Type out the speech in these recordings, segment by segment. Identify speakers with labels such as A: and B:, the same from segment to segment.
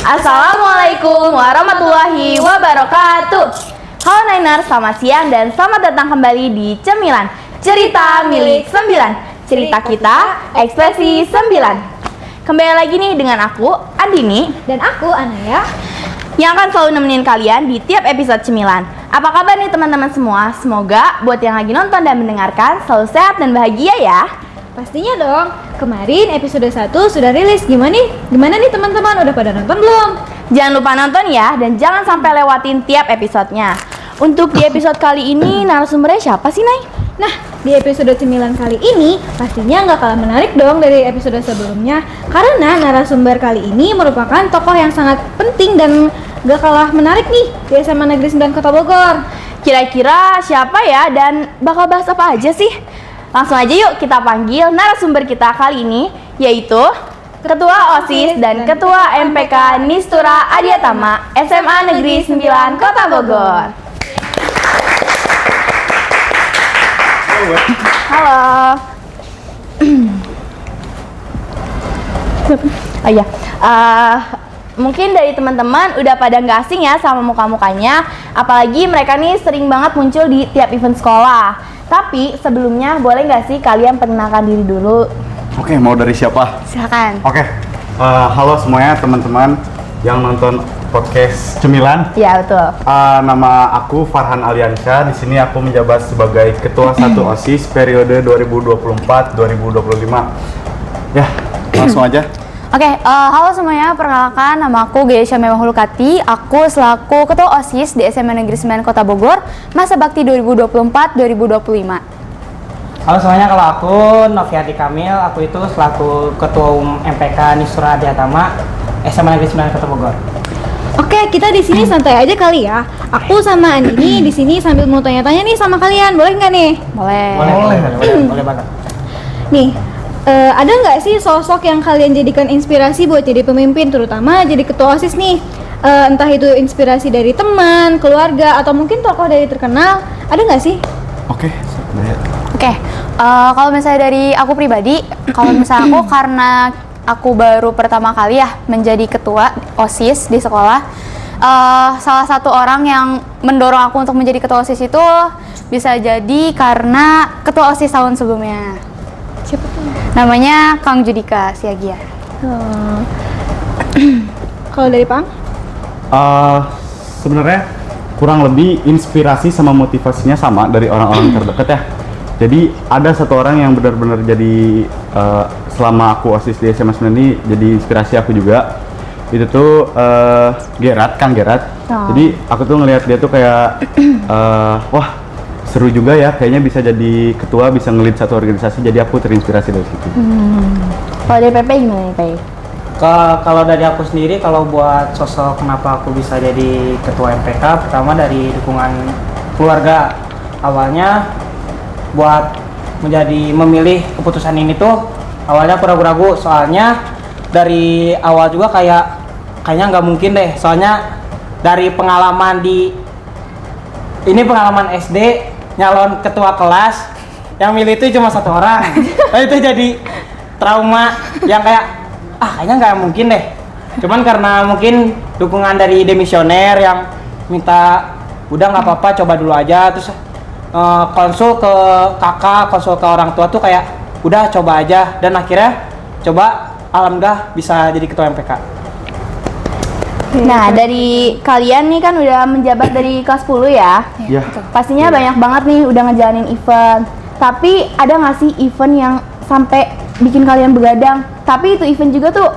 A: Assalamualaikum warahmatullahi wabarakatuh. Halo Nainer, selamat siang dan selamat datang kembali di Cemilan Cerita Milik 9. Cerita kita, ekspresi 9. Kembali lagi nih dengan aku, Andini,
B: dan aku, Anaya,
A: yang akan selalu nemenin kalian di tiap episode Cemilan. Apa kabar nih teman-teman semua? Semoga buat yang lagi nonton dan mendengarkan selalu sehat dan bahagia ya.
B: pastinya dong. Kemarin episode 1 sudah rilis. Gimana nih teman-teman? Udah pada nonton belum?
A: Jangan lupa nonton ya, dan jangan sampai lewatin tiap episodenya. Untuk di episode kali ini, narasumbernya siapa sih, Nay?
B: Nah, di episode 9 kali ini pastinya nggak kalah menarik dong dari episode sebelumnya. Karena narasumber kali ini merupakan tokoh yang sangat penting dan nggak kalah menarik nih di SMA Negeri 9 Kota Bogor.
A: Kira-kira siapa ya, dan bakal bahas apa aja sih? Langsung aja yuk kita panggil narasumber kita kali ini, yaitu Ketua OSIS dan Ketua MPK Nistura Adiatama SMA Negeri 9 Kota Bogor. Halo. Oh iya, mungkin dari teman-teman udah pada nggak asing ya sama muka-mukanya, apalagi mereka nih sering banget muncul di tiap event sekolah. Tapi sebelumnya boleh nggak sih kalian perkenalkan diri dulu?
C: Oke, mau dari siapa?
A: Silakan.
C: Oke, halo semuanya teman-teman yang nonton podcast Cemilan.
A: Iya betul.
C: Nama aku Farhan Aliansyah. Di sini aku menjabat sebagai Ketua 1 OSIS periode 2024-2025. Ya, langsung aja.
D: Oke, halo semuanya, perkenalkan nama aku Geisha Memahulukati. Aku selaku Ketua OSIS di SMA Negeri 9 Kota Bogor, masa bakti 2024-2025.
E: Halo semuanya, kalau aku Noviati Kamil, aku itu selaku Ketua Umum MPK Nistura Adiatama SMA Negeri 9 Kota Bogor.
B: Oke, kita di sini santai aja kali ya. Aku sama Andini di sini sambil mau tanya-tanya nih sama kalian, boleh nggak nih?
D: Boleh.
E: Boleh banget.
B: Nih, ada nggak sih sosok yang kalian jadikan inspirasi buat jadi pemimpin, terutama jadi ketua OSIS nih? Entah itu inspirasi dari teman, keluarga, atau mungkin tokoh dari terkenal, ada nggak sih?
C: Oke,
D: Oke, kalau misalnya dari aku pribadi, kalau misalnya aku karena aku baru pertama kali ya menjadi ketua OSIS di sekolah, salah satu orang yang mendorong aku untuk menjadi ketua OSIS itu bisa jadi karena ketua OSIS tahun sebelumnya.
B: Siapa tuh?
D: Namanya Kang Judika Siagia.
B: Kalau dari Pang?
C: Sebenarnya kurang lebih inspirasi sama motivasinya sama dari orang-orang terdekat ya. Jadi ada satu orang yang benar-benar jadi selama aku OSIS di SMA 9 ini jadi inspirasi aku juga. Itu tuh Kang Gerat. Jadi aku tuh ngelihat dia tuh kayak wah, seru juga ya, kayaknya bisa jadi ketua, bisa ngelit satu organisasi, jadi aku terinspirasi dari situ.
A: Kalau dari Pepe gimana nih, Pepe?
E: Kalau dari aku sendiri, kalau buat sosok kenapa aku bisa jadi ketua MPK, pertama dari dukungan keluarga. Awalnya buat memilih keputusan ini tuh awalnya aku ragu-ragu, soalnya dari awal juga kayaknya nggak mungkin deh, soalnya dari pengalaman pengalaman SD nyalon ketua kelas yang milih itu cuma satu orang. Nah, itu jadi trauma yang kayaknya nggak mungkin deh. Cuman karena mungkin dukungan dari demisioner yang minta udah nggak apa-apa, coba dulu aja, terus konsul ke kakak, konsul ke orang tua tuh kayak udah coba aja, dan akhirnya coba, alhamdulillah bisa jadi ketua MPK.
A: Nah, dari kalian nih kan udah menjabat dari kelas 10 ya?
C: Iya.
A: Pastinya banyak banget nih udah ngejalanin event. Tapi ada nggak sih event yang sampai bikin kalian begadang? Tapi itu event juga tuh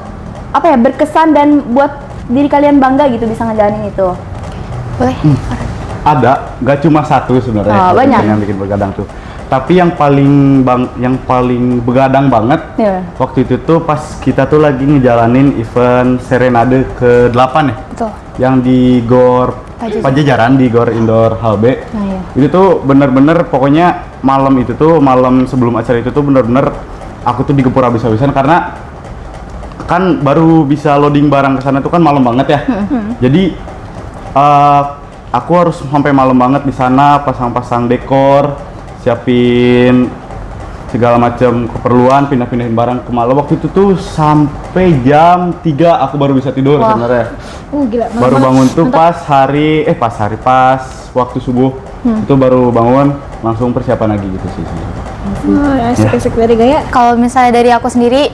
A: berkesan dan buat diri kalian bangga gitu bisa ngejalanin itu. Boleh?
C: Ada, nggak cuma satu sebenarnya
A: banyak
C: yang bikin begadang tuh. Tapi yang paling begadang banget waktu itu tuh pas kita tuh lagi ngejalanin event Serenade ke-8 ya.
D: Betul.
C: Yang di GOR Pajajaran, di GOR Indoor Hal B. Itu tuh bener-bener pokoknya malam sebelum acara itu tuh bener-bener aku tuh digempur habis-habisan karena kan baru bisa loading barang ke sana tuh kan malam banget ya. Jadi aku harus sampai malam banget di sana, pasang-pasang dekor, siapin segala macam keperluan, pindah-pindahin barang ke malam. Waktu itu tuh sampai jam 3 aku baru bisa tidur sebenarnya.
B: Gila.
C: Baru bangun tuh pas waktu subuh itu baru bangun, langsung persiapan lagi gitu sih.
B: Asik dari gaya.
D: Kalau misalnya dari aku sendiri,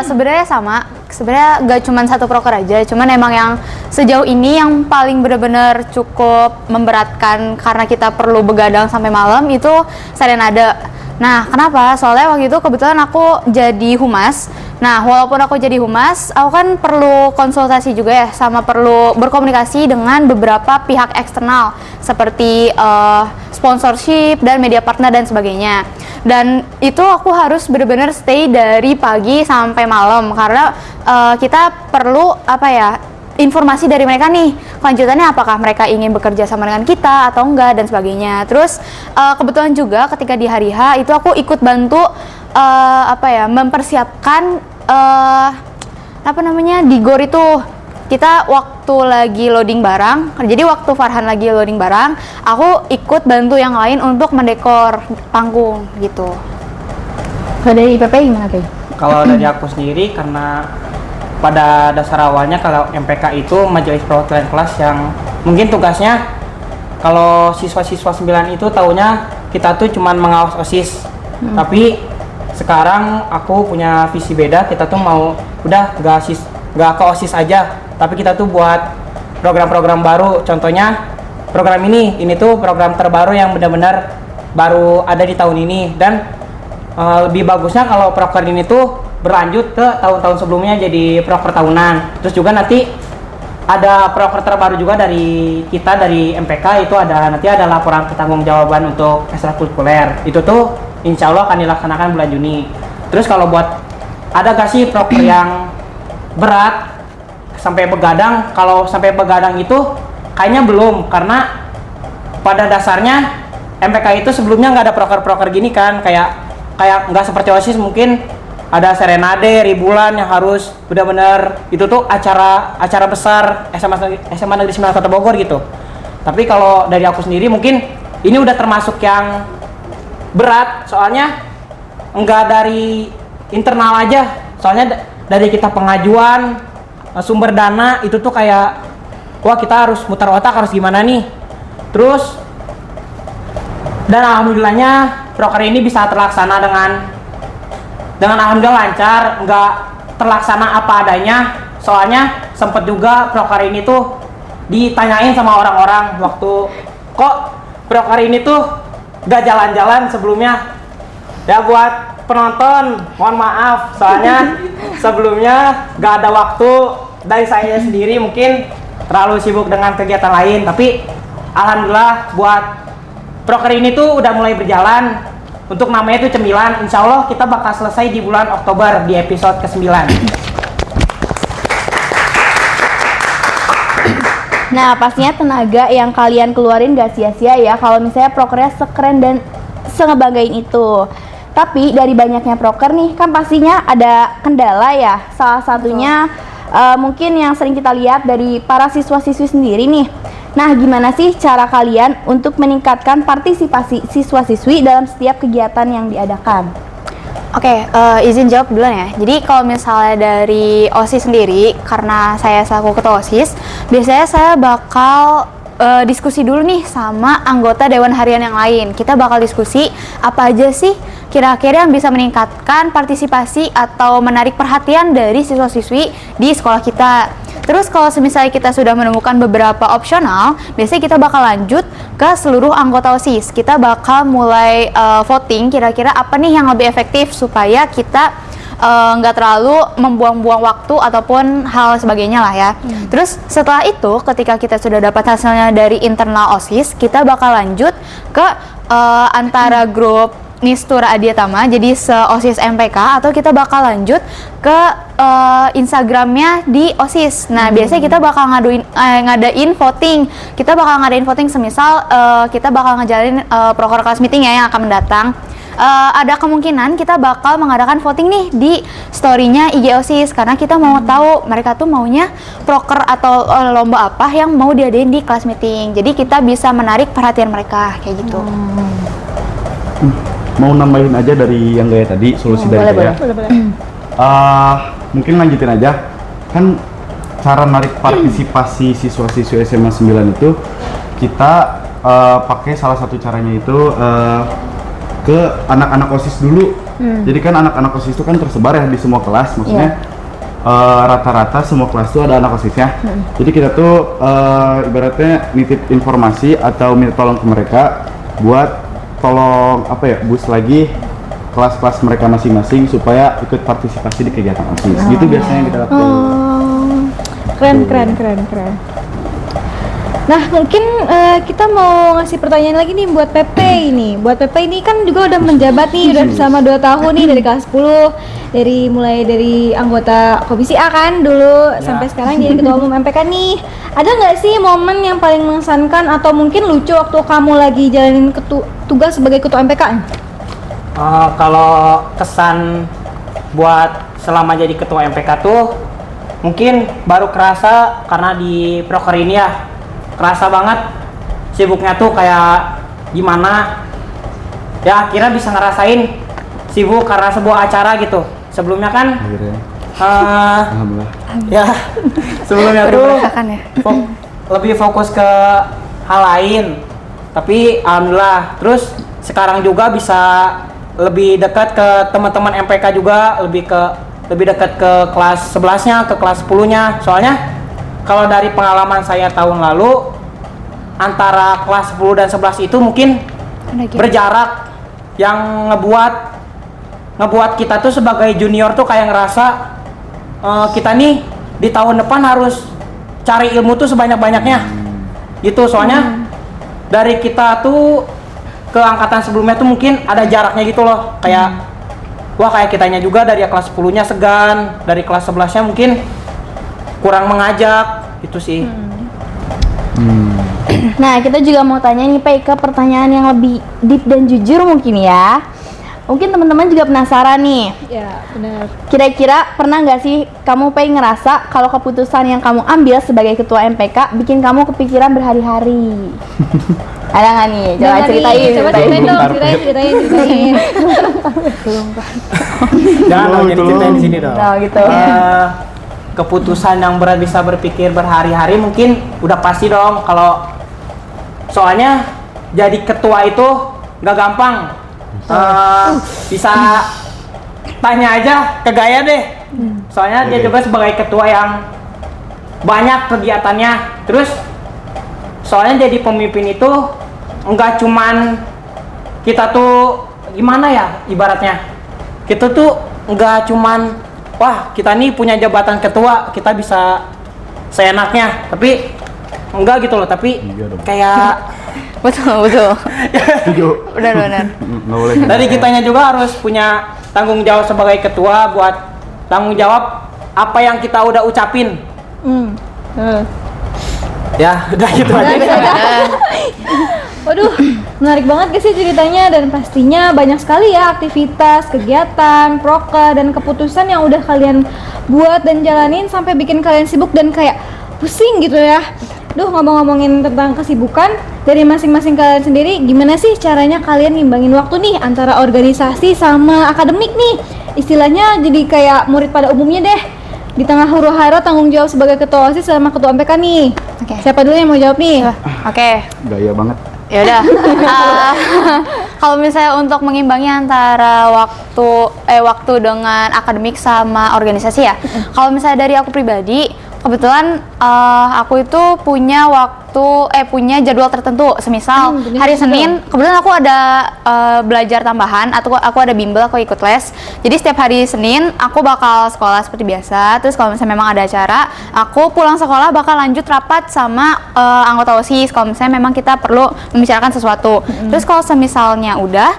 D: sebenarnya sama. Sebenarnya gak cuma satu proker aja, cuman emang yang sejauh ini yang paling benar-benar cukup memberatkan karena kita perlu begadang sampai malam itu serenade. Nah, kenapa? Soalnya waktu itu kebetulan aku jadi humas. Nah, walaupun aku jadi humas, aku kan perlu konsultasi juga ya, sama perlu berkomunikasi dengan beberapa pihak eksternal seperti sponsorship dan media partner dan sebagainya. Dan itu aku harus benar-benar stay dari pagi sampai malam karena kita perlu informasi dari mereka nih, kelanjutannya apakah mereka ingin bekerja sama dengan kita atau enggak dan sebagainya. Terus kebetulan juga ketika di hari H itu aku ikut bantu mempersiapkan di GOR itu kita waktu lagi loading barang. Jadi waktu Farhan lagi loading barang, aku ikut bantu yang lain untuk mendekor panggung gitu.
A: Kalau dari IPP gimana, Kay?
E: Kalau dari aku sendiri, karena pada dasar awalnya kalau MPK itu majelis perwakilan kelas yang mungkin tugasnya kalau siswa-siswa 9 itu taunya kita tuh cuman mengawas OSIS. Tapi sekarang aku punya visi beda, kita tuh mau udah gak ke OSIS aja, tapi kita tuh buat program-program baru. Contohnya program ini tuh program terbaru yang benar-benar baru ada di tahun ini, dan lebih bagusnya kalau proker ini tuh berlanjut ke tahun-tahun sebelumnya jadi proker tahunan. Terus juga nanti ada proker terbaru juga dari kita dari MPK, itu nanti ada laporan pertanggungjawaban untuk ekstrakurikuler. Itu tuh insya Allah akan dilaksanakan bulan Juni. Terus kalau buat ada gak sih proker yang berat sampai begadang? Kalau sampai begadang itu kayaknya belum, karena pada dasarnya MPK itu sebelumnya nggak ada proker-proker gini kan, kayak nggak seperti OSIS mungkin ada serenade ribulan yang harus benar-benar itu tuh acara besar SMA Negeri 9 Kota Bogor gitu. Tapi kalau dari aku sendiri mungkin ini udah termasuk yang berat, soalnya enggak dari internal aja, soalnya dari kita pengajuan sumber dana itu tuh kayak wah kita harus mutar otak harus gimana nih. Terus dan alhamdulillahnya proker ini bisa terlaksana dengan alhamdulillah lancar, nggak terlaksana apa adanya. Soalnya sempet juga proker ini tuh ditanyain sama orang-orang waktu kok proker ini tuh nggak jalan-jalan sebelumnya. Ya buat penonton mohon maaf, soalnya sebelumnya nggak ada waktu dari saya sendiri, mungkin terlalu sibuk dengan kegiatan lain. Tapi alhamdulillah buat proker ini tuh udah mulai berjalan. Untuk namanya itu Cemilan, insya Allah kita bakal selesai di bulan Oktober di episode ke-9.
A: Nah, pastinya tenaga yang kalian keluarin gak sia-sia ya kalau misalnya prokernya sekeren dan sengebanggain itu. Tapi dari banyaknya proker nih, kan pastinya ada kendala ya. Salah satunya mungkin yang sering kita lihat dari para siswa-siswi sendiri nih. Nah, gimana sih cara kalian untuk meningkatkan partisipasi siswa-siswi dalam setiap kegiatan yang diadakan?
D: Oke, izin jawab duluan ya. Jadi kalau misalnya dari OSIS sendiri, karena saya selaku ketua OSIS, biasanya saya bakal diskusi dulu nih sama anggota Dewan Harian yang lain. Kita bakal diskusi apa aja sih kira-kira yang bisa meningkatkan partisipasi atau menarik perhatian dari siswa-siswi di sekolah kita. Terus kalau misalnya kita sudah menemukan beberapa opsional, biasanya kita bakal lanjut ke seluruh anggota OSIS. Kita bakal mulai voting kira-kira apa nih yang lebih efektif supaya kita nggak terlalu membuang-buang waktu ataupun hal sebagainya lah ya. Terus setelah itu ketika kita sudah dapat hasilnya dari internal OSIS, kita bakal lanjut ke antara grup Nistura Adiatama, jadi se-OSIS MPK, atau kita bakal lanjut ke Instagramnya di OSIS. Nah, biasanya kita bakal ngadain voting. Kita bakal ngadain voting semisal kita bakal ngejalanin proker kelas meeting ya yang akan mendatang. Ada kemungkinan kita bakal mengadakan voting nih di story-nya IG OSIS, karena kita mau tahu mereka tuh maunya proker atau lomba apa yang mau diadain di kelas meeting. Jadi kita bisa menarik perhatian mereka kayak gitu.
C: mau nambahin aja dari yang Gaya tadi, solusi dari Gaya.
B: Boleh.
C: Mungkin lanjutin aja. Kan cara narik partisipasi siswa-siswi SMA 9 itu kita pakai salah satu caranya itu ke anak-anak OSIS dulu. Jadi kan anak-anak OSIS itu kan tersebar ya di semua kelas, maksudnya rata-rata semua kelas tuh ada anak OSISnya. Jadi kita tuh ibaratnya nitip informasi atau minta tolong ke mereka buat tolong boost lagi kelas-kelas mereka masing-masing supaya ikut partisipasi di kegiatan OSIS. Gitu biasanya kita lakukan.
B: Keren. Nah, mungkin kita mau ngasih pertanyaan lagi nih buat Pepe ini. Buat Pepe ini kan juga udah menjabat nih, udah selama 2 tahun nih dari kelas 10. Mulai dari anggota komisi A kan dulu sampai sekarang jadi ketua umum MPK nih. Ada nggak sih momen yang paling mengesankan atau mungkin lucu waktu kamu lagi jalanin tugas sebagai ketua MPK?
E: Kalau kesan buat selama jadi ketua MPK tuh mungkin baru kerasa karena di proker ini ya. Kerasa banget sibuknya tuh kayak gimana ya, akhirnya bisa ngerasain sibuk karena sebuah acara gitu. Sebelumnya kan
C: Alhamdulillah.
E: ya sebelumnya tuh
D: merasakan ya.
E: lebih fokus ke hal lain, tapi alhamdulillah terus sekarang juga bisa lebih dekat ke teman-teman MPK juga, lebih dekat ke kelas 11-nya, ke kelas 10-nya. Soalnya kalau dari pengalaman saya tahun lalu, antara kelas 10 dan 11 itu mungkin berjarak, yang ngebuat kita tuh sebagai junior tuh kayak ngerasa kita nih di tahun depan harus cari ilmu tuh sebanyak-banyaknya gitu. Soalnya dari kita tuh ke angkatan sebelumnya tuh mungkin ada jaraknya gitu loh, kayak kayak kitanya juga dari kelas 10-nya segan, dari kelas 11-nya mungkin kurang mengajak gitu sih.
A: Nah, kita juga mau tanya nih Pei ke pertanyaan yang lebih deep dan jujur mungkin ya. Mungkin teman-teman juga penasaran nih.
B: Ya, benar.
A: Kira-kira pernah nggak sih kamu Pei ngerasa kalau keputusan yang kamu ambil sebagai ketua MPK bikin kamu kepikiran berhari-hari? Ada nggak nih? Coba ceritain.
B: Coba ceritain dong, ceritain.
E: Jangan dong jadi ceritain di sini dong.
A: Nah, gitu.
E: Keputusan yang berat bisa berpikir berhari-hari mungkin udah pasti dong. Kalau soalnya jadi ketua itu nggak gampang. Bisa tanya aja ke Gaya deh. Soalnya dia juga sebagai ketua yang banyak kegiatannya. Terus soalnya jadi pemimpin itu nggak cuman kita tuh gimana ya ibaratnya, kita tuh nggak cuman kita nih punya jabatan ketua, kita bisa seenaknya, tapi enggak gitu loh, tapi kayak
D: betul.
C: Setuju.
D: Benar.
C: Nggak boleh.
E: dari kitanya juga harus punya tanggung jawab sebagai ketua, buat tanggung jawab apa yang kita udah ucapin. Ya udah gitu aja.
B: Waduh, menarik banget guys sih ceritanya, dan pastinya banyak sekali ya aktivitas, kegiatan, proker, dan keputusan yang udah kalian buat dan jalanin sampai bikin kalian sibuk dan kayak pusing gitu ya. Duh, ngomong-ngomongin tentang kesibukan dari masing-masing kalian sendiri, gimana sih caranya kalian ngimbangin waktu nih antara organisasi sama akademik nih? Istilahnya jadi kayak murid pada umumnya deh. Di tengah huru-hara tanggung jawab sebagai ketua OSIS sama ketua MPK nih.
D: Oke.
B: Siapa dulu yang mau jawab nih?
D: Oke.
C: Gaya banget.
D: Ya udah. Kalau misalnya untuk mengimbangi antara waktu dengan akademik sama organisasi ya. Kalau misalnya dari aku pribadi, kebetulan aku itu punya punya jadwal tertentu. Semisal hari Senin, kebetulan aku ada belajar tambahan atau aku ada bimbel, aku ikut les. Jadi setiap hari Senin aku bakal sekolah seperti biasa. Terus kalau misalnya memang ada acara, aku pulang sekolah bakal lanjut rapat sama anggota OSIS kalau misalnya memang kita perlu membicarakan sesuatu. Terus kalau semisalnya udah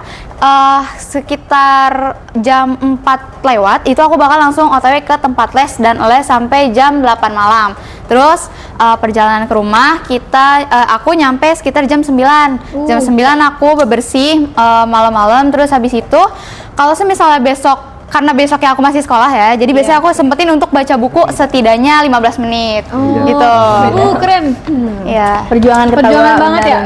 D: sekitar jam 4 lewat itu aku bakal langsung OTW ke tempat les dan les sampai jam 8 malam. Terus perjalanan ke rumah aku nyampe sekitar jam 9. Jam 9 aku bebersih malam-malam. Terus habis itu kalau misalnya karena besoknya aku masih sekolah ya, jadi biasanya aku sempetin untuk baca buku setidaknya 15 menit gitu.
B: Keren.
D: Iya.
A: Perjuangan
B: Perjuangan banget ya.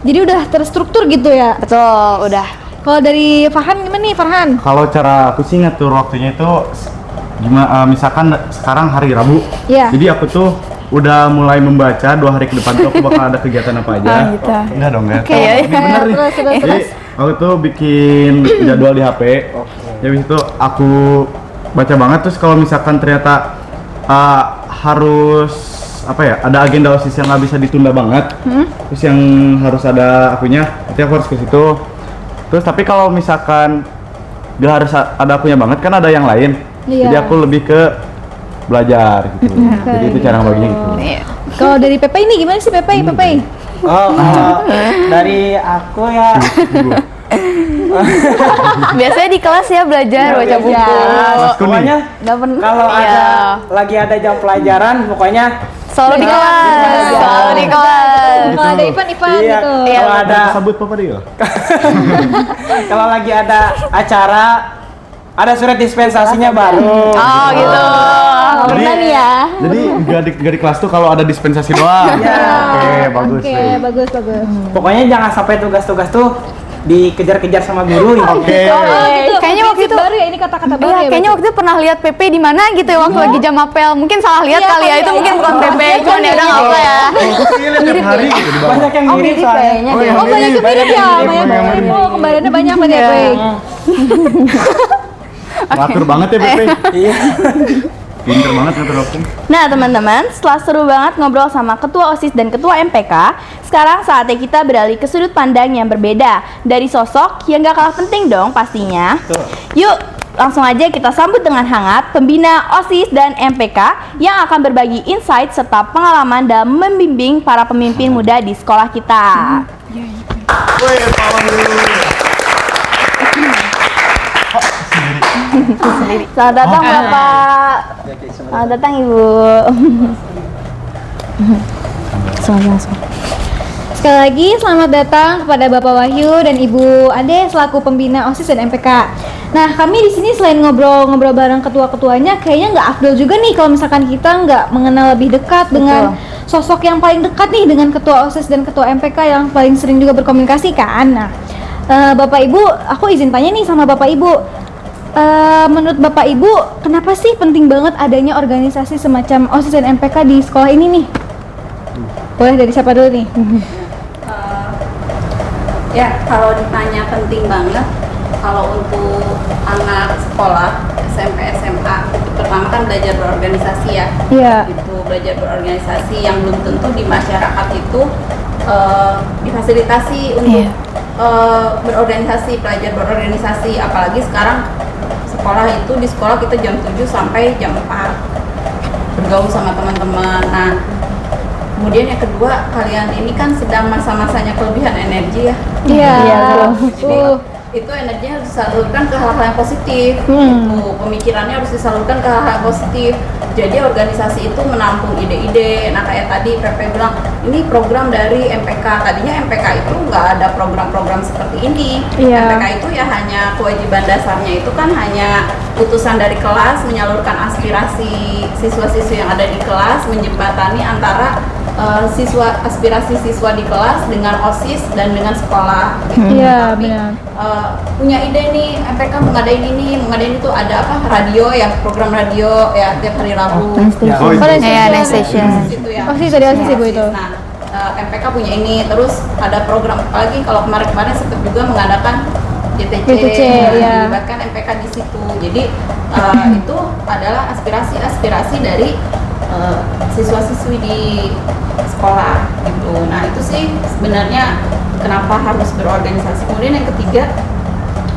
B: Jadi udah terstruktur gitu ya.
D: Betul, udah.
B: Kalau dari Farhan gimana nih Farhan?
C: Kalau cara aku sih ngatur waktunya itu gimana? Misalkan sekarang hari Rabu,
B: Iya.
C: jadi aku tuh udah mulai membaca 2 hari ke depan tuh aku bakal ada kegiatan apa aja.
D: Ah, gitu.
C: Enggak dong ya.
B: Oke,
C: Ini bener nih.
B: terus.
C: Jadi aku tuh bikin jadwal di HP. Jadi itu aku baca banget, terus kalau misalkan ternyata harus apa ya, ada agenda OSIS yang nggak bisa ditunda banget, terus yang harus ada akunya, nanti aku harus ke situ. Terus tapi kalau misalkan gak harus ada akunya banget, kan ada yang lain.
B: Iya.
C: Jadi aku lebih ke belajar gitu. Jadi itu cara baginya gitu.
D: Iya.
B: Kalau dari Pepe ini gimana sih Pepe?
E: Oh, kalau dari aku ya
D: Biasanya di kelas ya belajar baca buku.
C: Kelasku nih.
E: pokoknya
A: Nggak pernah.
E: kalau
D: Iya.
E: lagi ada jam pelajaran pokoknya
D: Selalu di kelas, selalu di kelas.
B: Kalau ada event-event
E: iya,
B: gitu.
E: kalau ada
C: Sabut Papa dia.
E: kalau lagi ada acara ada surat dispensasinya baru.
D: Oh gitu.
A: Pernah nih ya.
C: Jadi gak di kelas tuh kalau ada dispensasi doang.
E: Iya.
C: Oke, bagus.
B: Oke,
C: nih.
B: bagus.
E: Pokoknya jangan sampai tugas-tugas tuh dikejar-kejar sama guru.
C: Oke.
B: Oh, gitu.
D: Kayaknya waktu
B: Prinsip
D: itu-
B: baru ya, ini kata-kata baru
D: Iya,
B: ya.
D: kayaknya waktu itu pernah lihat PP di mana gitu ya waktu lagi jam apel. Mungkin salah lihat kali ya, itu mungkin bukan PP, cuman ya udah nggak apa ya.
C: Aku sih lihat tiap hari gitu di bawah.
E: Banyak yang mirip soalnya.
A: kayaknya deh.
B: Oh, banyak yang mirip ya,
E: mirip,
B: banyak yang mirip. Oh, kembarannya banyak berarti ya, Pe.
C: Ngatur banget ya Pepe.
E: Iya.
C: Pinter banget ngatur waktu.
A: Nah teman-teman, setelah seru banget ngobrol sama ketua OSIS dan ketua MPK, sekarang saatnya kita beralih ke sudut pandang yang berbeda dari sosok yang gak kalah penting dong pastinya. Yuk, langsung aja kita sambut dengan hangat pembina OSIS dan MPK yang akan berbagi insight serta pengalaman dalam membimbing para pemimpin muda di sekolah kita.
C: Woi, tolong dulu.
A: Selamat datang Bapak. Selamat datang Ibu. Langsung.
B: Sekali lagi selamat datang kepada Bapak Wahyu dan Ibu Ade selaku pembina OSIS dan MPK. Nah, kami di sini selain ngobrol-ngobrol bareng ketua-ketuanya, kayaknya nggak afdol juga nih kalau misalkan kita nggak mengenal lebih dekat dengan sosok yang paling dekat nih dengan ketua OSIS dan ketua MPK yang paling sering juga berkomunikasi kan. Nah, Bapak Ibu, aku izin tanya nih sama Bapak Ibu. Menurut Bapak Ibu, kenapa sih penting banget adanya organisasi semacam OSIS dan MPK di sekolah ini nih? Boleh dari siapa dulu nih?
F: Ya, kalau ditanya penting banget, kalau untuk anak sekolah SMP SMA itu pertama kan belajar berorganisasi ya.
B: Iya.
F: Itu belajar berorganisasi yang belum tentu di masyarakat itu difasilitasi untuk berorganisasi, belajar berorganisasi, apalagi sekarang sekolah itu di sekolah kita jam 7 sampai jam 4 bergaul sama teman-teman. Nah, kemudian yang kedua, kalian ini kan sedang masa-masanya kelebihan energi ya.
B: Iya.
F: Jadi itu energinya harus disalurkan ke hal-hal yang positif. Itu pemikirannya harus disalurkan ke hal-hal yang positif. Jadi organisasi itu menampung ide-ide. Nah kayak tadi Pepe bilang ini program dari MPK. Tadinya MPK itu nggak ada program-program seperti ini.
B: Iya.
F: MPK itu ya hanya kewajiban dasarnya itu kan hanya utusan dari kelas menyalurkan aspirasi siswa-siswi yang ada di kelas, menjembatani antara aspirasi siswa di kelas dengan OSIS dan dengan sekolah gitu.
B: Iya,
F: Tapi,
B: benar.
F: punya ide nih MPK mau ngadain itu ada apa radio ya, program radio ya tiap hari Rabu.
C: Oh, itu.
D: Iya, Next Station.
F: Itu ya.
B: OSIS tadi OSIS Ibu itu.
F: Nah, MPK punya ini, terus ada program apalagi kalau kemarin-kemarin sempat juga mengadakan JTC,
B: JTC, ya.
F: melibatkan MPK di situ. Jadi itu adalah aspirasi dari siswa-siswi di sekolah gitu. Nah itu sih sebenarnya kenapa harus berorganisasi. Kemudian yang ketiga,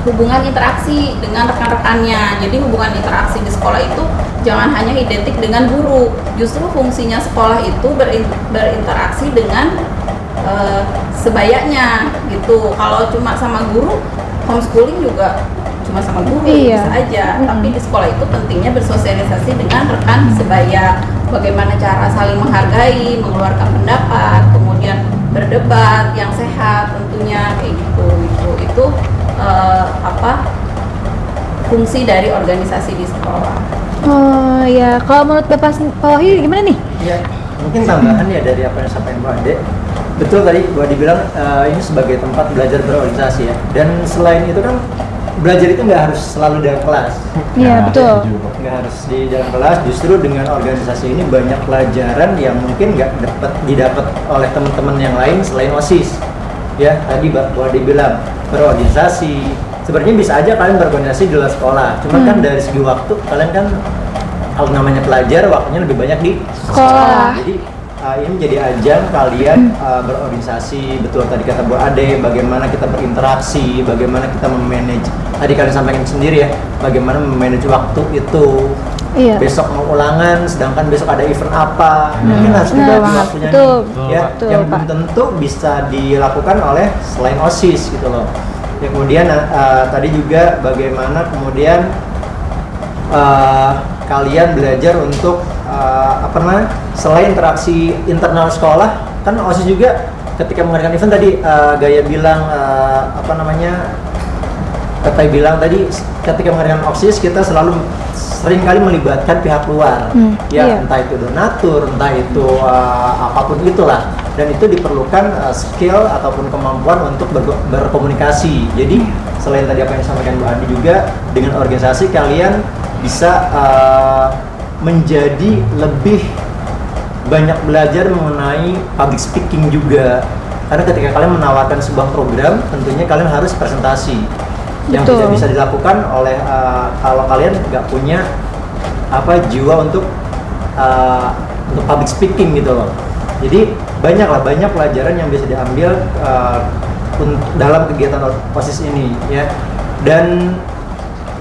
F: hubungan interaksi dengan rekan-rekannya. Jadi hubungan interaksi di sekolah itu jangan hanya identik dengan guru. Justru fungsinya sekolah itu berinteraksi dengan sebayanya gitu. Kalau cuma sama guru, homeschooling juga cuma sama guru
B: Iya.
F: bisa aja. Tapi di sekolah itu pentingnya bersosialisasi dengan rekan sebaya. Bagaimana cara saling menghargai, mengeluarkan pendapat, kemudian berdebat yang sehat tentunya kayak gitu. Itu fungsi dari organisasi di sekolah.
B: Oh ya, kalau menurut Bapak Wahyu gimana nih?
G: Ya, mungkin tambahan ya dari apa yang disampaikan Mbak Ade. Betul tadi gua dibilang ini sebagai tempat belajar berorganisasi ya. Dan selain itu kan belajar itu nggak harus selalu dalam kelas.
B: Iya, betul.
G: Nggak harus di dalam kelas. Justru dengan organisasi ini banyak pelajaran yang mungkin nggak didapat oleh teman-teman yang lain selain OSIS. Ya, tadi gua dibilang berorganisasi. Sebenarnya bisa aja kalian berorganisasi di luar sekolah. Cuma kan dari segi waktu kalian kan kalau namanya pelajar waktunya lebih banyak di
B: Sekolah.
G: Jadi ini jadi ajang kalian berorganisasi, betul tadi kata Bu Ade, bagaimana kita berinteraksi, bagaimana kita memanage. Tadi kalian sampaikan sendiri ya, bagaimana memanage waktu itu.
B: Iya.
G: Besok mau ulangan, sedangkan besok ada event apa, mungkin harus dibagi waktunya
B: betul.
G: nih, ya,
B: Betul,
G: yang
B: Pak.
G: belum tentu bisa dilakukan oleh selain OSIS gitu loh. Ya, kemudian tadi juga bagaimana kemudian kalian belajar untuk selain interaksi internal sekolah, kan OSIS juga ketika mengadakan event tadi Gaya bilang Kata bilang tadi ketika mengadakan OSIS kita selalu sering kali melibatkan pihak luar,
B: iya.
G: entah itu donatur, entah itu apapun itulah, dan itu diperlukan skill ataupun kemampuan untuk berkomunikasi. Jadi selain tadi apa yang disampaikan Bu Andi juga, dengan organisasi kalian bisa menjadi lebih banyak belajar mengenai public speaking juga, karena ketika kalian menawarkan sebuah program tentunya kalian harus presentasi yang
B: Betul.
G: tidak bisa dilakukan oleh kalau kalian nggak punya jiwa untuk public speaking gitu loh. Jadi banyak pelajaran yang bisa diambil dalam kegiatan OSIS ini ya, dan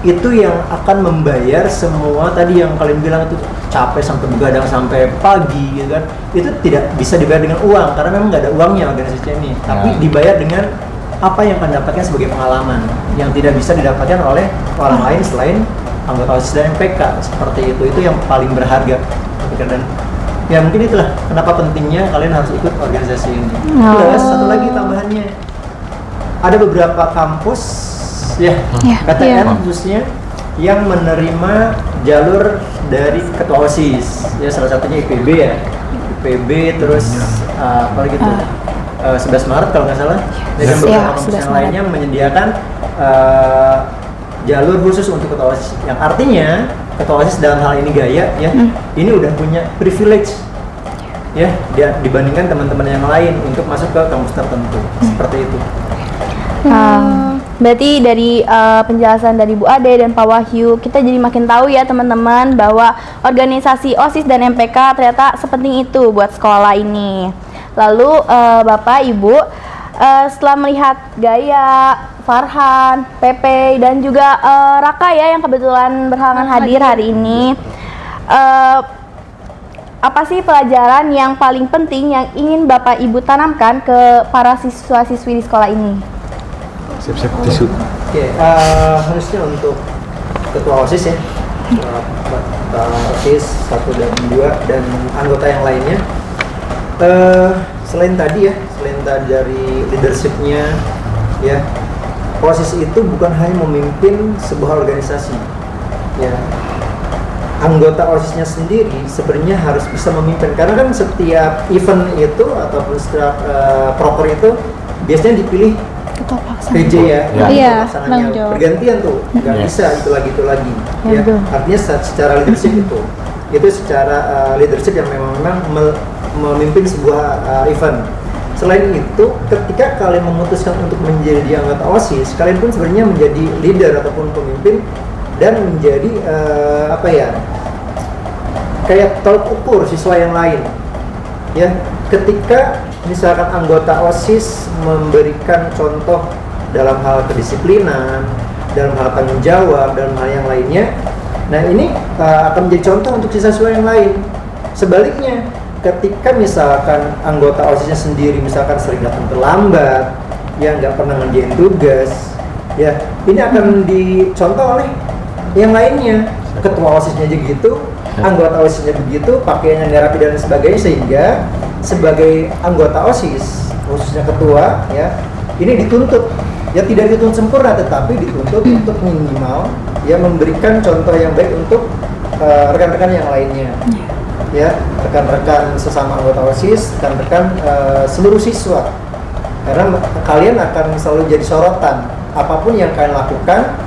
G: itu yang akan membayar semua tadi yang kalian bilang itu capek sampai begadang sampai pagi gitu kan, itu tidak bisa dibayar dengan uang karena memang nggak ada uangnya organisasi ini, tapi dibayar dengan apa yang akan dapatkan sebagai pengalaman yang tidak bisa didapatkan oleh orang lain selain anggota OSIS dan MPK. Seperti itu yang paling berharga. Dan ya mungkin itulah kenapa pentingnya kalian harus ikut organisasi ini. Plus satu lagi tambahannya, ada beberapa kampus ya, KTN khususnya yang menerima jalur dari ketua OSIS ya, salah satunya IPB ya, IPB terus apa lagi tuh 11 Maret kalau nggak salah, dan beberapa kampus yang lainnya menyediakan jalur khusus untuk ketua OSIS, yang artinya ketua OSIS dalam hal ini Gaya ya, ini udah punya privilege ya dibandingkan teman-teman yang lain untuk masuk ke kampus tertentu. Seperti itu.
A: Berarti dari penjelasan dari Bu Ade dan Pak Wahyu, kita jadi makin tahu ya teman-teman bahwa organisasi OSIS dan MPK ternyata sepenting itu buat sekolah ini. Lalu Bapak, Ibu, setelah melihat Gaya, Farhan, Pepe, dan juga Raka ya yang kebetulan berhalangan hadir hari ini, apa sih pelajaran yang paling penting yang ingin Bapak Ibu tanamkan ke para siswa-siswi di sekolah ini?
C: Siap-siap tisu.
G: Oke, harusnya untuk ketua OSIS ya, ketua OSIS 1 dan 2 dan anggota yang lainnya, selain tadi dari leadership-nya ya, OSIS itu bukan hanya memimpin sebuah organisasi ya, anggota OSIS-nya sendiri sebenarnya harus bisa memimpin, karena kan setiap event itu ataupun setiap proker itu biasanya dipilih PJ ya,
B: Iya,
G: pelaksananya
B: Bang Jo.
G: bergantian tuh, nggak bisa itu lagi ya. Artinya secara leadership itu secara leadership yang memang memimpin sebuah event. Selain itu, ketika kalian memutuskan untuk menjadi anggota OSIS, kalian pun sebenarnya menjadi leader ataupun pemimpin dan menjadi kayak tolak ukur siswa yang lain ya. Ketika misalkan anggota OSIS memberikan contoh dalam hal kedisiplinan, dalam hal tanggung jawab, dalam hal yang lainnya, nah ini akan menjadi contoh untuk siswa-siswa yang lain. Sebaliknya, ketika misalkan anggota OSISnya sendiri misalkan sering datang terlambat, ya nggak pernah ngerjain tugas, ya ini akan dicontoh oleh yang lainnya. Ketua OSISnya aja gitu, anggota OSISnya begitu, pakaiannya nggak rapi dan sebagainya, sehingga sebagai anggota OSIS, khususnya ketua, ya ini dituntut, ya tidak dituntut sempurna, tetapi dituntut untuk minimal, ya memberikan contoh yang baik untuk rekan-rekan yang lainnya. ya rekan-rekan sesama anggota OSIS, rekan-rekan seluruh siswa. Karena kalian akan selalu jadi sorotan. Apapun yang kalian lakukan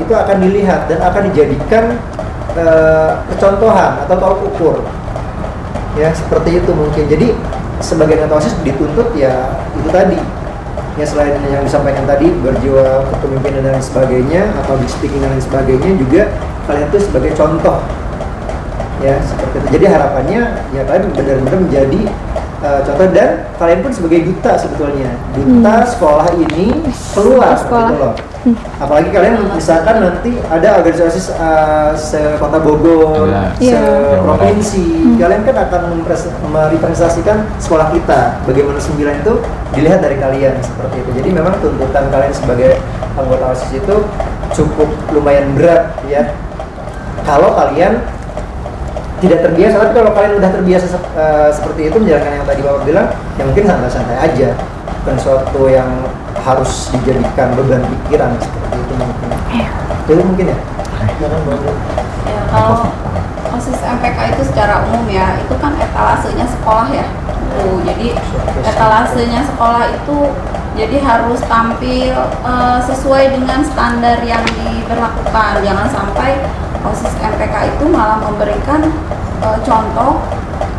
G: itu akan dilihat dan akan dijadikan percontohan atau tolak ukur. Ya, seperti itu mungkin. Jadi sebagai anggota OSIS dituntut ya itu tadi. Ya, selain yang disampaikan tadi, berjiwa kepemimpinan dan lain sebagainya atau public speaking dan lain sebagainya, juga kalian itu sebagai contoh. Ya, seperti itu. Jadi harapannya ya kalian benar-benar menjadi contoh, dan kalian pun sebagai duta sebetulnya, duta sekolah ini keluar gitu loh. Apalagi kalian misalkan nanti ada organisasi se-Kota Bogor, se-provinsi, kalian kan akan merepresentasikan sekolah kita. Bagaimana 9 itu dilihat dari kalian seperti itu. Jadi memang tuntutan kalian sebagai anggota OSIS itu cukup lumayan berat ya. Kalau kalian tidak terbiasa, tapi kalau kalian udah terbiasa seperti itu menjalankan yang tadi Bapak bilang, ya mungkin santai-santai aja, bukan suatu yang harus dijadikan beban pikiran seperti itu mungkin. Itu mungkin ya.
F: Ya, kalau OSIS MPK itu secara umum ya, itu kan etalasenya sekolah ya. Jadi etalasenya sekolah itu jadi harus tampil sesuai dengan standar yang diberlakukan. Jangan sampai OSIS MPK itu malah memberikan contoh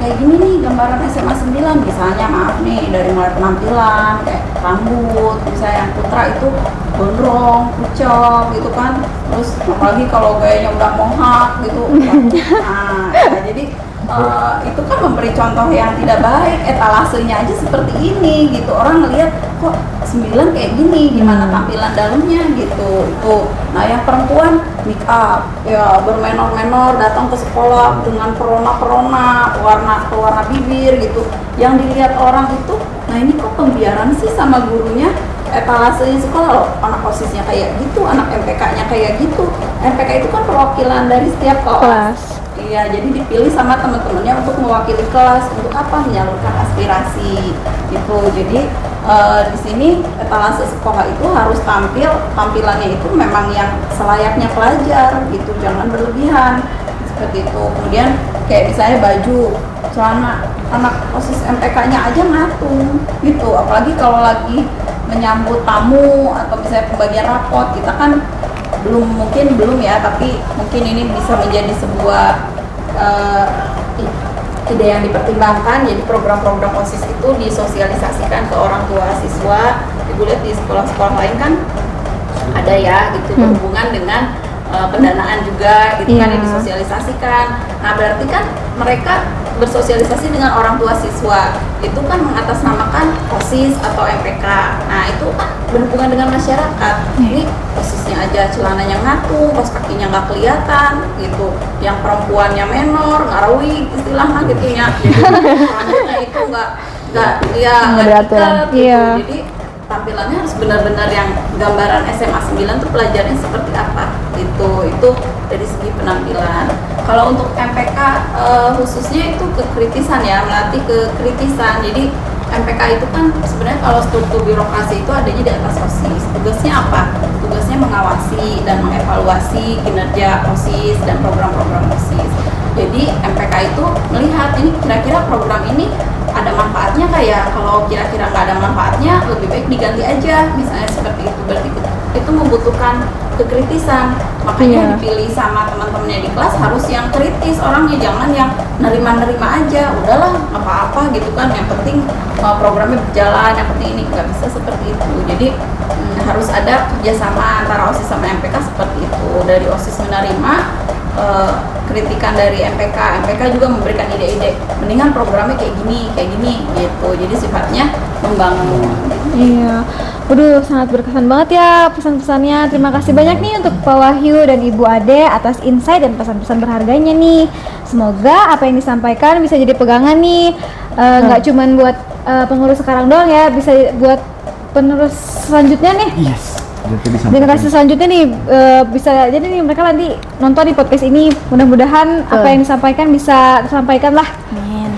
F: kayak gini nih, gambaran SMA 9 misalnya, maaf nih, dari mulai penampilan kayak rambut, misalnya yang putra itu gondrong, pucok gitu kan, terus apalagi kalau gayanya udah mohak gitu. Nah, ya, jadi itu kan memberi contoh yang tidak baik. Etalasenya aja seperti ini gitu, orang ngelihat kok 9 kayak gini, gimana tampilan dalamnya gitu. Itu nah, yang perempuan make up ya, bermenor-menor, datang ke sekolah dengan perona-perona, warna bibir gitu, yang dilihat orang itu, nah ini kok pembiaran sih sama gurunya. Etalasenya sekolah loh, anak OSISnya kayak gitu, anak MPK-nya kayak gitu. MPK itu kan perwakilan dari setiap kelas. Iya, jadi dipilih sama teman-temannya untuk mewakili kelas. Untuk apa? Menyalurkan aspirasi gitu. Jadi di sini etalase sekolah itu harus tampilannya itu memang yang selayaknya pelajar gitu, jangan berlebihan seperti itu. Kemudian kayak misalnya baju, celana, anak OSIS MPK-nya aja ngatung gitu. Apalagi kalau lagi menyambut tamu atau misalnya pembagian rapot, kita kan belum ya, tapi mungkin ini bisa menjadi sebuah ide yang dipertimbangkan. Jadi program-program OSIS itu disosialisasikan ke orang tua siswa. Ibu lihat di sekolah-sekolah lain kan ada ya gitu, berhubungan dengan pendanaan juga gitu kan, yang disosialisasikan. Nah, berarti kan mereka bersosialisasi dengan orang tua siswa itu kan mengatasnamakan OSIS atau MPK. Nah, itu kan berhubungan dengan masyarakat. Ini OSISnya aja celananya ngatung, kaos kakinya nggak kelihatan gitu, yang perempuannya menor, ngarawig istilahnya gitu ya. Jadi rambutnya itu nggak diikat gitu. Jadi tampilannya harus benar-benar yang gambaran SMA 9 tuh pelajarnya seperti apa gitu. Itu dari segi penampilan. Kalau untuk MPK khususnya itu kekritisan ya, melatih kekritisan. Jadi MPK itu kan sebenarnya kalau struktur birokrasi itu adanya di atas OSIS. Tugasnya apa? Tugasnya mengawasi dan mengevaluasi kinerja OSIS dan program-program OSIS. Jadi MPK itu melihat ini kira-kira program ini ada manfaatnya kayak, kalau kira-kira nggak ada manfaatnya lebih baik diganti aja, misalnya seperti itu. Berarti itu membutuhkan kekritisan, makanya dipilih sama teman-temannya di kelas harus yang kritis orangnya, jangan yang nerima-nerima aja, udahlah apa-apa gitu kan, yang penting programnya berjalan, yang penting ini. Nggak bisa seperti itu. Jadi harus ada kerjasama antara OSIS sama MPK seperti itu. Dari OSIS menerima kritikan dari MPK juga memberikan ide-ide, mendingan programnya kayak gini gitu. Jadi sifatnya membangun.
B: Iya, waduh, sangat berkesan banget ya pesan-pesannya. Terima kasih banyak nih untuk Pak Wahyu dan Ibu Ade atas insight dan pesan-pesan berharganya nih. Semoga apa yang disampaikan bisa jadi pegangan nih, nggak cuman buat pengurus sekarang doang ya, bisa buat penerus selanjutnya nih.
C: Yes.
B: Generasi selanjutnya nih, bisa jadi nih mereka nanti nonton di podcast ini. Mudah-mudahan apa yang disampaikan bisa disampaikan lah.
A: Amin.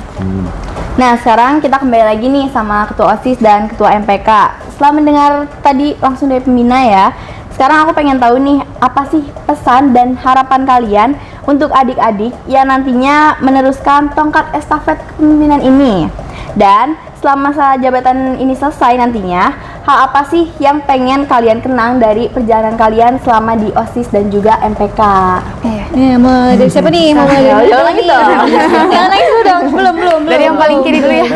A: Nah, sekarang kita kembali lagi nih sama Ketua OSIS dan Ketua MPK. Setelah mendengar tadi langsung dari pembina ya, sekarang aku pengen tahu nih, apa sih pesan dan harapan kalian untuk adik-adik yang nantinya meneruskan tongkat estafet kepemimpinan ini. Dan selama masa jabatan ini selesai nantinya, hal apa sih yang pengen kalian kenang dari perjalanan kalian selama di OSIS dan juga MPK?
B: Nih, mau dari siapa nih? Mau dari
A: Jangan
B: siapa
A: nangis
B: nih?
A: dong.
B: Jangan nangis dulu dong. Belum.
D: Dari yang paling kiri dulu ya.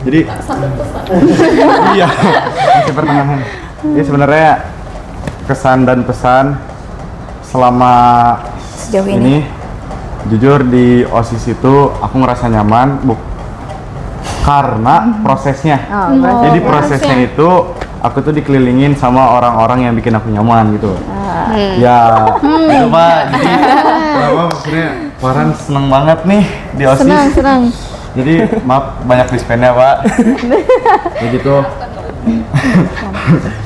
C: Jadi iya masih pertengahan. Jadi sebenarnya kesan dan pesan selama
D: Sejauh ini.
C: jujur di OSIS itu aku ngerasa nyaman karena prosesnya. Jadi prosesnya itu aku tuh dikelilingin sama orang-orang yang bikin aku nyaman gitu. Ya itu Pak. Jadi kenapa maksudnya Farhan seneng banget nih di OSIS.
B: Senang.
C: Jadi maaf banyak dispennya Pak. Ya gitu.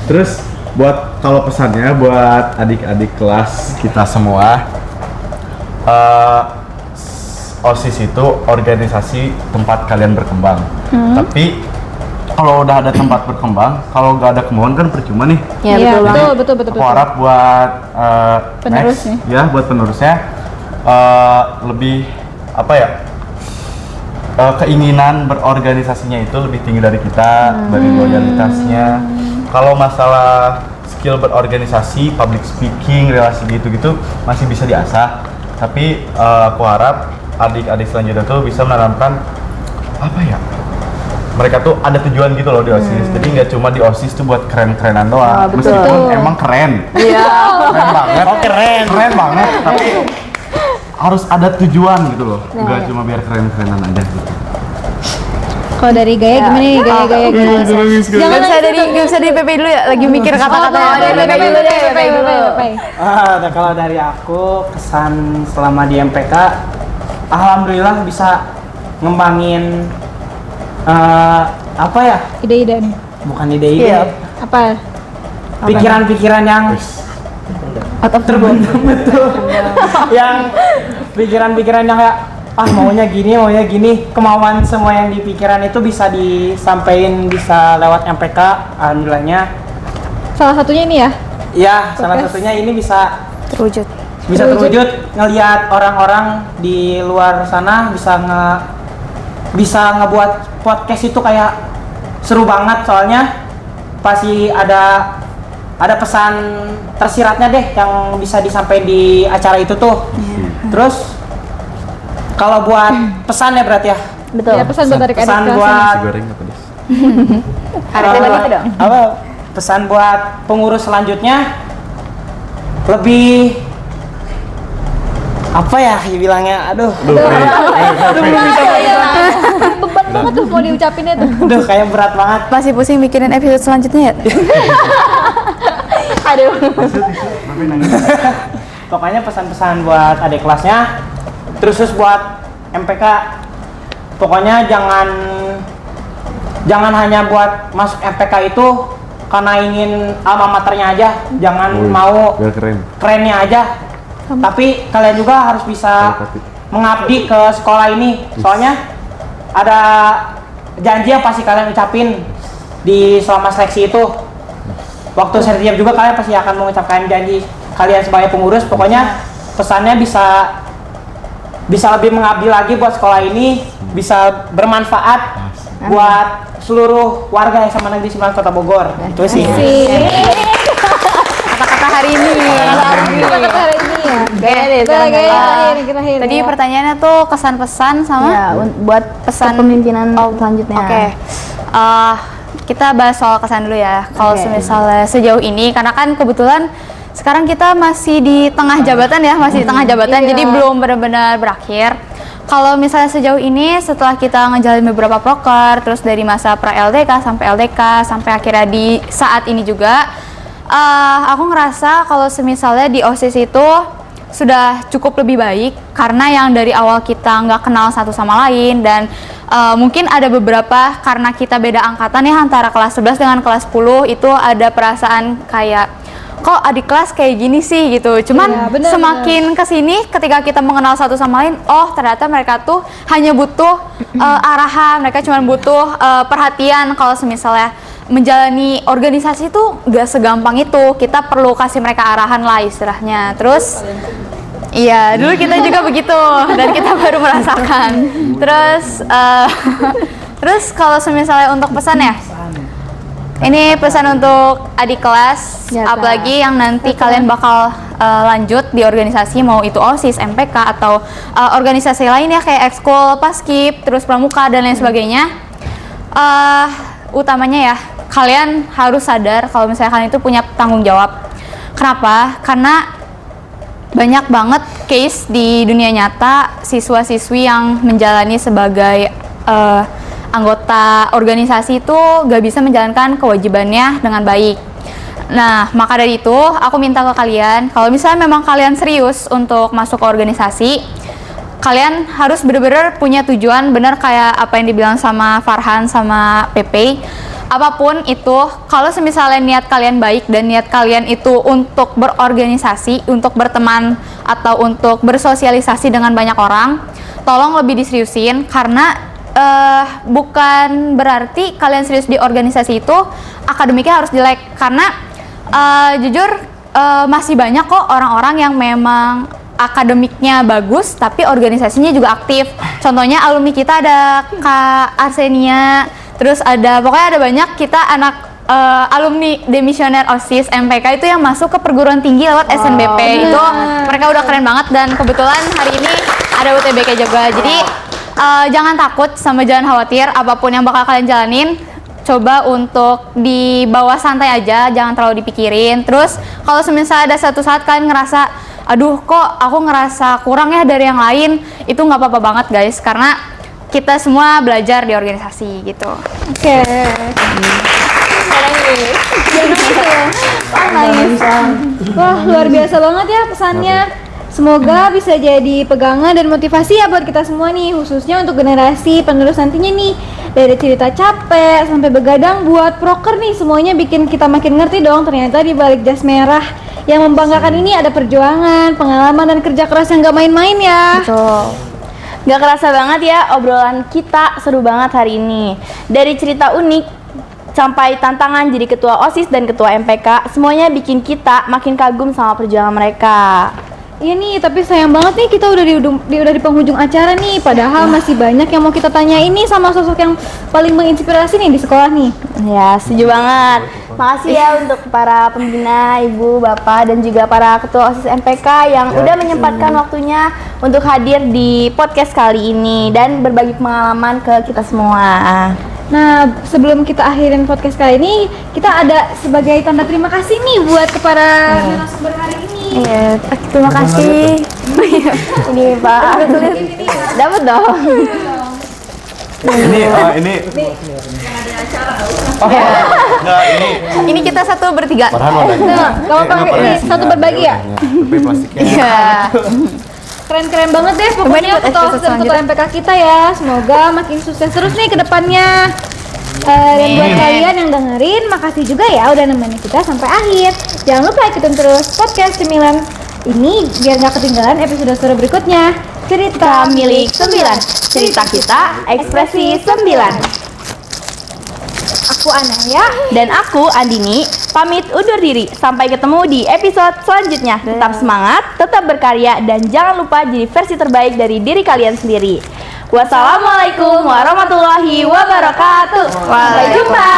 C: Terus buat kalau pesannya buat adik-adik kelas kita semua, OSIS itu organisasi tempat kalian berkembang. Tapi kalau udah ada tempat berkembang, kalau nggak ada kemauan kan percuma nih.
B: Iya,
A: banget.
B: betul.
C: Aku harap buat
B: Penerus
C: next, ya buat penerusnya lebih apa ya, keinginan berorganisasinya itu lebih tinggi dari kita, dari loyalitasnya. Kalau masalah skill berorganisasi, public speaking, relasi gitu-gitu masih bisa diasah. Tapi aku harap adik-adik selanjutnya tuh bisa menanamkan apa ya, mereka tuh ada tujuan gitu loh di OSIS. Jadi nggak cuma di OSIS tuh buat keren-kerenan doang.
A: betul.
C: Meskipun emang keren.
A: Iya.
C: Keren banget. Keren banget. Tapi harus ada tujuan gitu loh. Nggak cuma biar keren-kerenan aja gitu.
B: Kalau dari Gaya gimana nih? Gaya.
D: Jangan bisa dari PP dulu ya, lagi mikir kata-kata.
B: Dari PP dulu deh, PP dulu.
E: Kalau dari aku kesan selama di MPK, alhamdulillah bisa ngembangin apa ya?
B: Ide-ide nih.
E: Bukan ide-ide,
B: Apa?
E: pikiran-pikiran yang terbentuk betul. Yang pikiran-pikiran yang kayak maunya gini, kemauan semua yang di pikiran itu bisa disampaikan, bisa lewat MPK. Alhamdulillahnya.
B: Salah satunya ini ya?
E: Ya, salah satunya ini bisa
D: Terwujud.
E: terwujud ngelihat orang-orang di luar sana bisa ngebuat podcast itu kayak seru banget, soalnya pasti ada pesan tersiratnya deh yang bisa disampaikan di acara itu tuh. Terus kalau buat pesan ya berarti ya.
A: Betul.
B: Ya, pesan buat adik-adik
E: Pesan
B: kelas.
E: buat
C: Nasi goreng apa Des?
E: apa? Pesan buat pengurus selanjutnya lebih apa ya bilangnya,
B: Beban banget tuh mau diucapinnya tuh.
E: kayak berat banget.
D: Masih pusing mikirin episode selanjutnya ya.
C: Tapi nangis.
E: Pokoknya pesan-pesan buat adik kelasnya, terus buat MPK, pokoknya jangan hanya buat masuk MPK itu karena ingin alma maternya aja, jangan mau
C: Biar keren.
E: kerennya aja, tapi kalian juga harus bisa mengabdi ke sekolah ini. Soalnya ada janji yang pasti kalian ucapin di selama seleksi itu. Waktu sertifikat juga kalian pasti akan mengucapkan janji kalian sebagai pengurus. Pokoknya pesannya bisa lebih mengabdi lagi buat sekolah ini, bisa bermanfaat buat seluruh warga SMA Negeri 9 Kota Bogor. Itu sih.
D: Kata-kata hari ini.
B: Kata hari ini ya.
A: Gaya deh.
B: Terakhir.
D: Tadi pertanyaannya tuh kesan-pesan sama
A: Ya, buat
D: pesan
A: kepemimpinan selanjutnya.
D: Oke. Kita bahas soal kesan dulu ya. Kalau misalnya sejauh ini, karena kan kebetulan sekarang kita masih di tengah jabatan ya, jadi belum benar-benar berakhir. Kalau misalnya sejauh ini setelah kita ngejalin beberapa proker, terus dari masa pra-LDK sampai LDK, sampai akhirnya di saat ini juga, aku ngerasa kalau semisalnya di OSIS itu sudah cukup lebih baik, karena yang dari awal kita nggak kenal satu sama lain, dan mungkin ada beberapa karena kita beda angkatan ya, antara kelas 11 dengan kelas 10 itu ada perasaan kayak kok adik kelas kayak gini sih gitu. Cuman semakin kesini ketika kita mengenal satu sama lain, oh ternyata mereka tuh hanya butuh arahan, mereka cuma butuh perhatian. Kalau misalnya menjalani organisasi itu gak segampang itu, kita perlu kasih mereka arahan lah istilahnya. Terus Iya, dulu kita juga begitu dan kita baru merasakan. Terus kalau misalnya untuk pesan ya, ini pesan untuk adik kelas, apalagi yang nanti kalian bakal lanjut di organisasi, mau itu OSIS, MPK atau organisasi lain ya kayak ekskul, paskib, terus pramuka dan lain sebagainya. Utamanya ya, kalian harus sadar kalau misalnya kalian itu punya tanggung jawab. Kenapa? Karena banyak banget case di dunia nyata siswa-siswi yang menjalani sebagai anggota organisasi itu gak bisa menjalankan kewajibannya dengan baik. Nah, maka dari itu aku minta ke kalian, kalau misalnya memang kalian serius untuk masuk ke organisasi, kalian harus benar-benar punya tujuan, benar kayak apa yang dibilang sama Farhan sama Pepe. Apapun itu, kalau misalnya niat kalian baik dan niat kalian itu untuk berorganisasi, untuk berteman atau untuk bersosialisasi dengan banyak orang, tolong lebih diseriusin karena bukan berarti kalian serius di organisasi itu akademiknya harus jelek, karena jujur masih banyak kok orang-orang yang memang akademiknya bagus tapi organisasinya juga aktif. Contohnya alumni kita ada Kak Arsenia, terus pokoknya ada banyak kita anak alumni demisioner OSIS MPK itu yang masuk ke perguruan tinggi lewat SNBP. Itu mereka udah keren banget dan kebetulan hari ini ada UTBK juga. Jadi jangan takut sama jangan khawatir, apapun yang bakal kalian jalanin coba untuk dibawa santai aja, jangan terlalu dipikirin. Terus kalau misalnya ada satu saat kalian ngerasa aduh kok aku ngerasa kurang ya dari yang lain, itu nggak apa-apa banget guys, karena kita semua belajar di organisasi gitu.
B: Oke. Wah, luar biasa banget ya pesannya. Semoga bisa jadi pegangan dan motivasi ya buat kita semua nih, khususnya untuk generasi penerus nantinya nih. Dari cerita capek sampai begadang buat proker nih, semuanya bikin kita makin ngerti dong ternyata di balik jas merah yang membanggakan ini ada perjuangan, pengalaman dan kerja keras yang gak main-main ya.
A: Betul. Gak kerasa banget ya obrolan kita, seru banget hari ini. Dari cerita unik sampai tantangan jadi ketua OSIS dan ketua MPK, semuanya bikin kita makin kagum sama perjuangan mereka.
B: Iya nih, tapi sayang banget nih kita udah di penghujung acara nih. Padahal masih banyak yang mau kita tanya ini sama sosok yang paling menginspirasi nih di sekolah nih.
A: Ya, setuju banget. Makasih ya untuk para pembina, ibu, bapak, dan juga para ketua OSIS MPK yang udah menyempatkan waktunya untuk hadir di podcast kali ini dan berbagi pengalaman ke kita semua.
B: Nah, sebelum kita akhirin podcast kali ini, kita ada sebagai tanda terima kasih nih buat kepada narasumber hari ini.
A: Iya, terima kasih. Ini Pak, dapat dong.
C: Ini
D: Ini kita satu bertiga.
B: Nah, kalau pakai satu berbagi ya?
C: Tapi plastiknya.
D: Iya.
B: Keren-keren banget deh pokoknya ketua MPK kita ya. Semoga makin sukses terus nih ke depannya. Dan buat kalian yang dengerin, makasih juga ya udah nemenin kita sampai akhir. Jangan lupa ikutin terus podcast Cemilan ini biar gak ketinggalan episode seru berikutnya. Cerita
A: Milik 9, cerita kita, ekspresi 9.
B: Aku Anaya
A: Dan aku Andini, pamit undur diri. Sampai ketemu di episode selanjutnya. Tetap semangat, tetap berkarya, dan jangan lupa jadi versi terbaik dari diri kalian sendiri. Wassalamualaikum warahmatullahi wabarakatuh. Sampai jumpa.